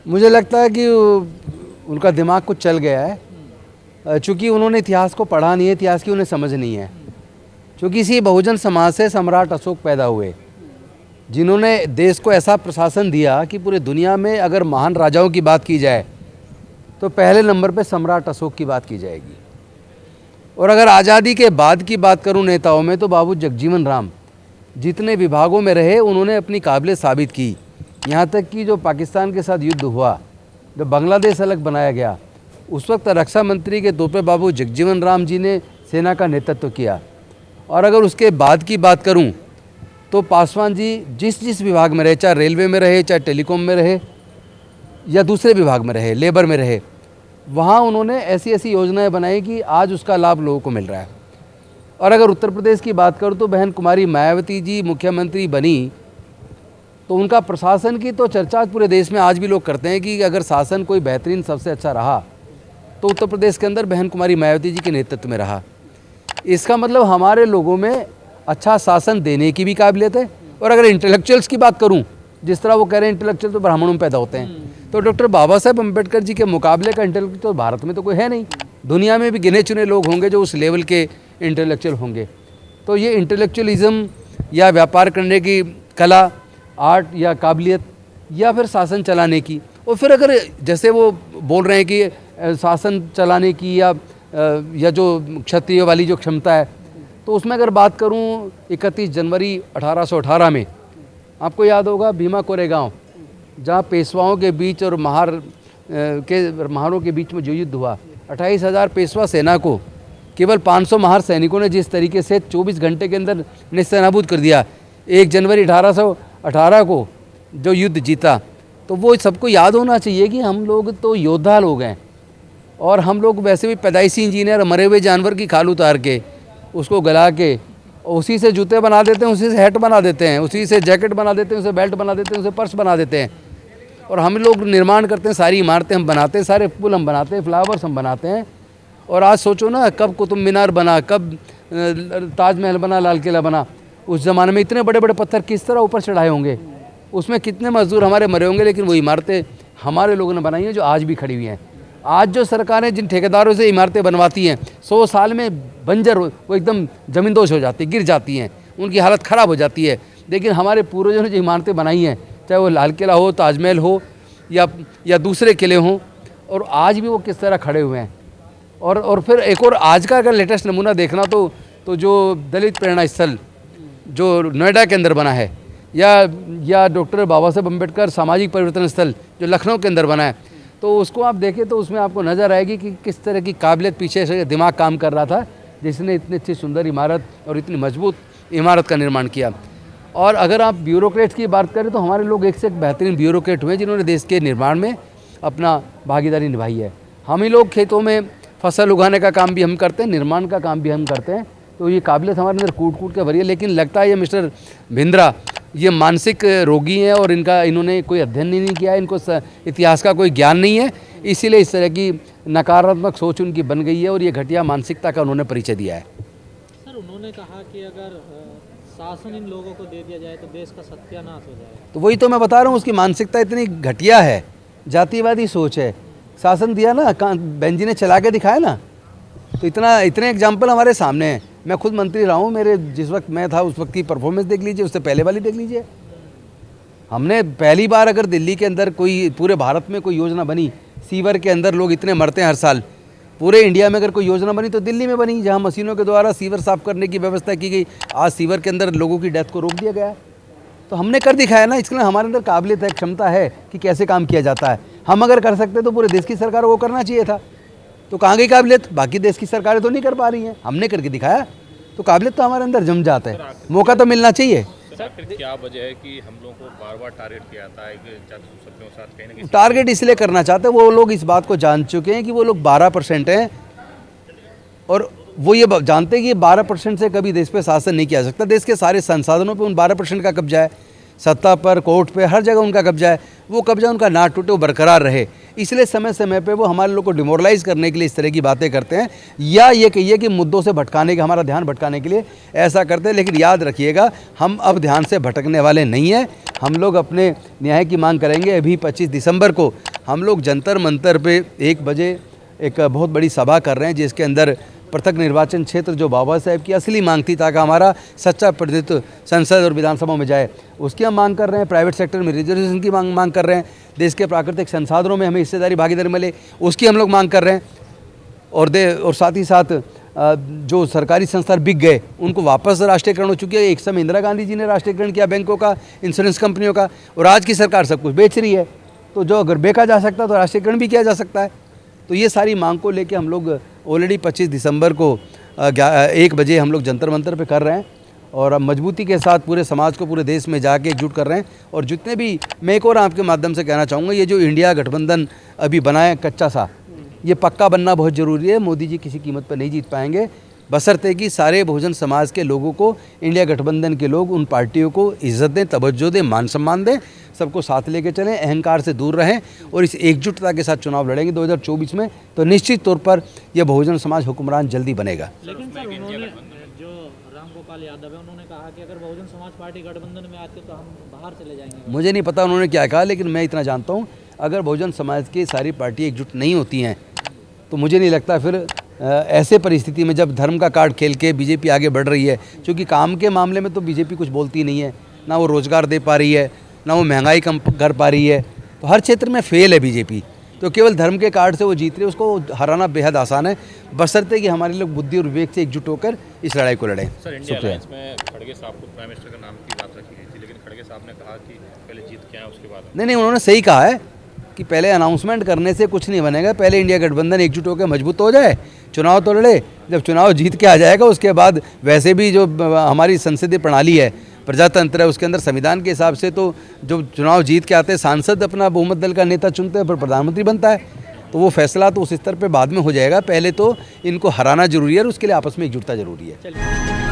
मुझे लगता है कि उनका दिमाग कुछ चल गया है, चूँकि उन्होंने इतिहास को पढ़ा नहीं है, इतिहास की उन्हें समझ नहीं है। चूँकि इसी बहुजन समाज से सम्राट अशोक पैदा हुए, जिन्होंने देश को ऐसा प्रशासन दिया कि पूरी दुनिया में अगर महान राजाओं की बात की जाए तो पहले नंबर पे सम्राट अशोक की बात की जाएगी। और अगर आज़ादी के बाद की बात करूं नेताओं में, तो बाबू जगजीवन राम जितने विभागों में रहे उन्होंने अपनी काबिलियत साबित की। यहाँ तक कि जो पाकिस्तान के साथ युद्ध हुआ, जब बांग्लादेश अलग बनाया गया, उस वक्त रक्षा मंत्री के तौर पे बाबू जगजीवन राम जी ने सेना का नेतृत्व किया। और अगर उसके बाद की बात करूं तो पासवान जी जिस जिस विभाग में रहे, चाहे रेलवे में रहे, चाहे टेलीकॉम में रहे या दूसरे विभाग में रहे, लेबर में रहे, वहाँ उन्होंने ऐसी ऐसी योजनाएं बनाई कि आज उसका लाभ लोगों को मिल रहा है। और अगर उत्तर प्रदेश की बात करूँ तो बहन कुमारी मायावती जी मुख्यमंत्री बनी तो उनका प्रशासन की तो चर्चा पूरे देश में आज भी लोग करते हैं कि अगर शासन कोई बेहतरीन सबसे अच्छा रहा तो उत्तर प्रदेश के अंदर बहन कुमारी मायावती जी के नेतृत्व में रहा। इसका मतलब हमारे लोगों में अच्छा शासन देने की भी काबिलियत है। और अगर इंटेलेक्चुअल्स की बात करूं, जिस तरह वो कह रहे हैं इंटेलेक्चुअल तो ब्राह्मणों में पैदा होते हैं, तो डॉक्टर बाबा साहेब अम्बेडकर जी के मुकाबले का इंटेलेक्चुअल तो भारत में तो कोई है नहीं। दुनिया में भी गिने चुने लोग होंगे जो उस लेवल के इंटेलेक्चुअल होंगे। तो ये इंटेलेक्चुअलिज्म या व्यापार करने की कला, आर्ट या काबिलियत, या फिर शासन चलाने की, और फिर अगर जैसे वो बोल रहे हैं कि शासन चलाने की या जो क्षत्रिय वाली जो क्षमता है, तो उसमें अगर बात करूं 31 जनवरी 1818 में आपको याद होगा भीमा कोरेगांव, जहां पेशवाओं के बीच और महारों के बीच में जो युद्ध हुआ, 28,000 पेशवा सेना को केवल 500 महार सैनिकों ने जिस तरीके से 24 घंटे के अंदर नेस्तनाबूद कर दिया, 1 जनवरी 1818 को जो युद्ध जीता, तो वो सबको याद होना चाहिए कि हम लोग तो योद्धा लोग हैं। और हम लोग वैसे भी पैदाइशी इंजीनियर, मरे हुए जानवर की खाल उतार के उसको गला के उसी से जूते बना देते हैं, उसी से हैट बना देते हैं, उसी से जैकेट बना देते हैं, उसे बेल्ट बना देते हैं, उसे पर्स बना देते हैं। और हम लोग निर्माण करते हैं, सारी इमारतें हम बनाते हैं, सारे पुल हम बनाते हैं, फ्लावर्स हम बनाते हैं। और आज सोचो ना, कब कुतुब मीनार बना, कब ताजमहल बना, लाल किला बना। उस ज़माने में इतने बड़े बड़े पत्थर किस तरह ऊपर चढ़ाए होंगे, उसमें कितने मजदूर हमारे मरे होंगे, लेकिन वो इमारतें हमारे लोगों ने बनाई हैं जो आज भी खड़ी हुई हैं। आज जो सरकारें जिन ठेकेदारों से इमारतें बनवाती हैं, 100 साल में बंजर वो एकदम ज़मींदोज़ हो जाती, गिर जाती हैं, उनकी हालत ख़राब हो जाती है। लेकिन हमारे पूर्वजों ने जो इमारतें बनाई हैं, चाहे वो लाल किला हो, ताजमहल हो या दूसरे किले हों, और आज भी वो किस तरह खड़े हुए हैं। और फिर एक और आज का अगर लेटेस्ट नमूना देखना तो जो दलित प्रेरणा स्थल जो नोएडा के अंदर बना है, या डॉक्टर बाबा साहेब अम्बेडकर सामाजिक परिवर्तन स्थल जो लखनऊ के अंदर बना है, तो उसको आप देखें तो उसमें आपको नज़र आएगी कि किस तरह की काबिलियत पीछे से दिमाग काम कर रहा था, जिसने इतनी अच्छी सुंदर इमारत और इतनी मजबूत इमारत का निर्माण किया। और अगर आप ब्यूरोक्रेट्स की बात करें तो हमारे लोग एक से एक बेहतरीन ब्यूरोक्रेट हुए जिन्होंने देश के निर्माण में अपना भागीदारी निभाई है। हम ही लोग खेतों में फसल उगाने का काम भी हम करते हैं, निर्माण का काम भी हम करते हैं। तो ये काबिलियत हमारे अंदर कूट कूट के भरी है। लेकिन लगता है ये मिस्टर भिंद्रा ये मानसिक रोगी हैं और इन्होंने कोई अध्ययन नहीं किया है, इनको इतिहास का कोई ज्ञान नहीं है, इसीलिए इस तरह की नकारात्मक सोच उनकी बन गई है और ये घटिया मानसिकता का उन्होंने परिचय दिया है। सर, उन्होंने कहा कि अगर शासन इन लोगों को दे दिया जाए तो देश का सत्यानाश हो जाए। तो वही तो मैं बता रहा हूँ, उसकी मानसिकता इतनी घटिया है, जातिवादी सोच है। शासन दिया ना, बेंजी ने चला के दिखाया ना, तो इतने एग्जाम्पल हमारे सामने हैं। मैं खुद मंत्री रहा हूँ, मेरे जिस वक्त मैं था उस वक्त की परफॉर्मेंस देख लीजिए, उससे पहले वाली देख लीजिए। हमने पहली बार अगर दिल्ली के अंदर कोई, पूरे भारत में कोई योजना बनी, सीवर के अंदर लोग इतने मरते हैं हर साल, पूरे इंडिया में अगर कोई योजना बनी तो दिल्ली में बनी, जहाँ मशीनों के द्वारा सीवर साफ करने की व्यवस्था की गई। आज सीवर के अंदर लोगों की डेथ को रोक दिया गया है। तो हमने कर दिखाया ना, इसके लिए हमारे अंदर काबिलियत है, क्षमता है कि कैसे काम किया जाता है। हम अगर कर सकते तो पूरे देश की सरकारों को करना चाहिए था। तो कहाँ गई काबिलियत? बाकी देश की सरकारें तो नहीं कर पा रही हैं, हमने करके दिखाया, तो काबिलियत तो हमारे अंदर जम जाता है। मौका तो मिलना चाहिए। आखिर क्या वजह है कि हम लोगों को बार बार टारगेट किया जाता है कि सभ्यों के साथ कहीं ना कहीं टारगेट इसलिए करना चाहते हैं, वो लोग इस बात को जान चुके हैं कि वो लोग 12% हैं, और वो ये जानते हैं कि 12% से कभी देश पे शासन नहीं किया सकता। देश के सारे संसाधनों पे उन 12% का कब्जा है, सत्ता पर, कोर्ट पे, हर जगह उनका कब्जा है। वो कब्जा उनका ना टूटे, वो बरकरार रहे, इसलिए समय समय पे वो हमारे लोग को डिमोरलाइज करने के लिए इस तरह की बातें करते हैं, या ये कहिए कि मुद्दों से भटकाने के, हमारा ध्यान भटकाने के लिए ऐसा करते हैं। लेकिन याद रखिएगा, हम अब ध्यान से भटकने वाले नहीं हैं। हम लोग अपने न्याय की मांग करेंगे। अभी 25 दिसंबर को हम लोग जंतर मंतर पे 1 बजे एक बहुत बड़ी सभा कर रहे हैं, जिसके अंदर पृथक निर्वाचन क्षेत्र जो बाबा साहेब की असली मांग थी, ताकि हमारा सच्चा प्रतिनिधित्व संसद और विधानसभा में जाए, उसकी हम मांग कर रहे हैं। प्राइवेट सेक्टर में रिजर्वेशन की मांग कर रहे हैं। देश के प्राकृतिक संसाधनों में हमें हिस्सेदारी भागीदारी मिले, उसकी हम लोग मांग कर रहे हैं। और साथ ही साथ जो सरकारी संस्थान बिक गए उनको वापस राष्ट्रीयकरण हो चुकी है। एक समय इंदिरा गांधी जी ने राष्ट्रीयकरण किया बैंकों का, इंश्योरेंस कंपनियों का, और आज की सरकार सब कुछ बेच रही है। तो जो अगर बेचा जा सकता है तो राष्ट्रीयकरण भी किया जा सकता है। तो ये सारी मांग को लेके हम लोग ऑलरेडी 25 दिसंबर को 1 बजे हम लोग जंतर मंतर पे कर रहे हैं, और अब मजबूती के साथ पूरे समाज को पूरे देश में जाके एकजुट कर रहे हैं। और जितने भी, मैं एक और आपके माध्यम से कहना चाहूँगा, ये जो इंडिया गठबंधन अभी बना है कच्चा सा, ये पक्का बनना बहुत ज़रूरी है। मोदी जी किसी कीमत पर नहीं जीत पाएंगे, बशर्ते कि सारे बहुजन समाज के लोगों को, इंडिया गठबंधन के लोग उन पार्टियों को इज्जत दें, तवज्जो दें, मान सम्मान दें, सबको साथ लेके चलें, अहंकार से दूर रहें और इस एकजुटता के साथ चुनाव लड़ेंगे 2024 में, तो निश्चित तौर पर यह बहुजन समाज हुक्मरान जल्दी बनेगा। लेकिन सर, उन्होंने जो रामगोपाल यादव है, उन्होंने कहा कि अगर बहुजन समाज पार्टी गठबंधन में आती तो हम बाहर चले जाएंगे। मुझे नहीं पता उन्होंने क्या कहा, लेकिन मैं इतना जानता हूँ, अगर बहुजन समाज की सारी पार्टी एकजुट नहीं होती हैं तो मुझे नहीं लगता फिर ऐसे परिस्थिति में, जब धर्म का कार्ड खेल के बीजेपी आगे बढ़ रही है, क्योंकि काम के मामले में तो बीजेपी कुछ बोलती नहीं है, ना वो रोज़गार दे पा रही है, ना वो महंगाई कम कर पा रही है, तो हर क्षेत्र में फेल है बीजेपी। तो केवल धर्म के कार्ड से वो जीत रही है, उसको हराना बेहद आसान है, बशर्ते कि हमारे लोग बुद्धि और विवेक से एकजुट होकर इस लड़ाई को लड़ें। सर, इंडिया अलायंस में खड़गे साहब को प्राइम मिनिस्टर का नाम की बात रखी गई थी, लेकिन खड़गे साहब ने कहा कि पहले जीत के आए उसके बाद। नहीं, उन्होंने सही कहा है कि पहले अनाउंसमेंट करने से कुछ नहीं बनेगा, पहले इंडिया गठबंधन एकजुट होकर मजबूत हो जाए, चुनाव तो लड़े, जब चुनाव जीत के आ जाएगा उसके बाद वैसे भी जो हमारी संसदीय प्रणाली है, प्रजातंत्र है, उसके अंदर संविधान के हिसाब से तो जो चुनाव जीत के आते हैं सांसद अपना बहुमत दल का नेता चुनते हैं, फिर प्रधानमंत्री बनता है, तो वो फैसला तो उस स्तर पर बाद में हो जाएगा। पहले तो इनको हराना जरूरी है और उसके लिए आपस में एकजुटता जरूरी है।